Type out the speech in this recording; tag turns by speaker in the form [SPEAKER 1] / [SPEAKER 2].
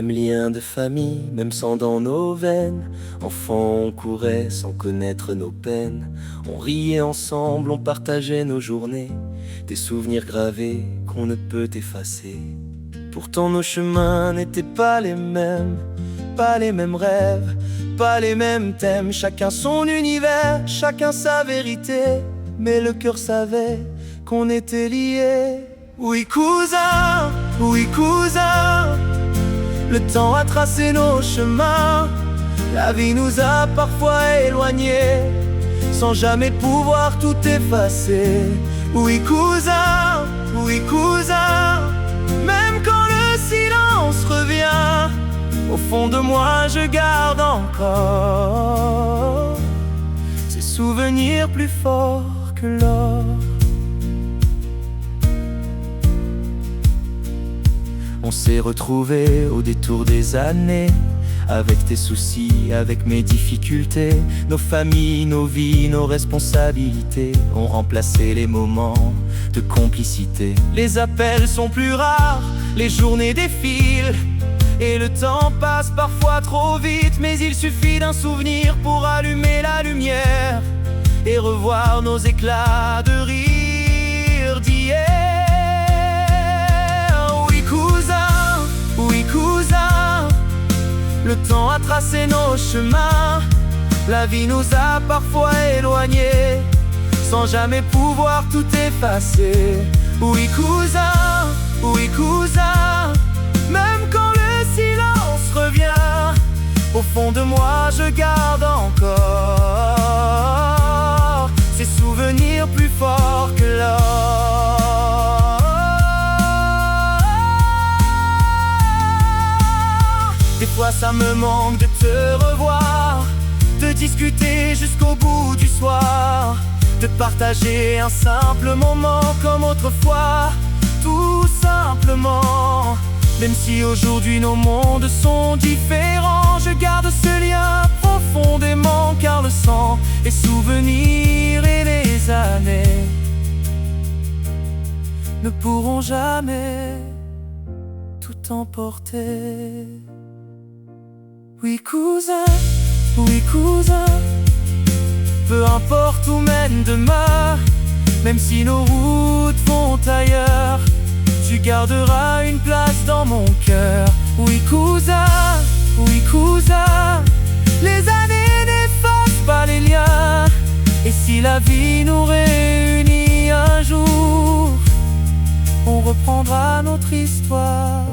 [SPEAKER 1] mêmes liens de famille, même sang dans nos veines. Enfants, on courait sans connaître nos peines. On riait ensemble, on partageait nos journées. Des souvenirs gravés qu'on ne peut effacer. Pourtant nos chemins n'étaient pas les mêmes rêves, pas les mêmes thèmes. Chacun son univers, chacun sa vérité. Mais le cœur savait qu'on était liés. Oui cousin, le temps a tracé nos chemins. La vie nous a parfois éloignés, sans jamais pouvoir tout effacer. Oui cousin, même quand le silence revient, au fond de moi je garde encore ces souvenirs plus forts que l'or. On s'est retrouvés au détour des années, avec tes soucis, avec mes difficultés. Nos familles, nos vies, nos responsabilités ont remplacé les moments de complicité. Les appels sont plus rares, les journées défilent, et le temps passe parfois trop vite. Mais il suffit d'un souvenir pour allumer la lumière et revoir nos éclats de rire d'hier. Oui cousin, le temps a tracé nos chemins. La vie nous a parfois éloignés, sans jamais pouvoir tout effacer. Oui cousin, même quand le silence revient, au fond de moi je garde encore ces souvenirs plus forts que l'or. Des fois ça me manque de te revoir, de discuter jusqu'au bout du soir, de partager un simple moment comme autrefois, tout simplement. Même si aujourd'hui nos mondes sont différents, je garde ce lien profondément, car le sang, les souvenirs et les années ne pourront jamais tout emporter. Oui cousin, peu importe où mène demain, même si nos routes vont ailleurs, tu garderas une place dans mon cœur. Oui cousin, les années n'effacent pas les liens. Et si la vie nous réunit un jour, on reprendra notre histoire.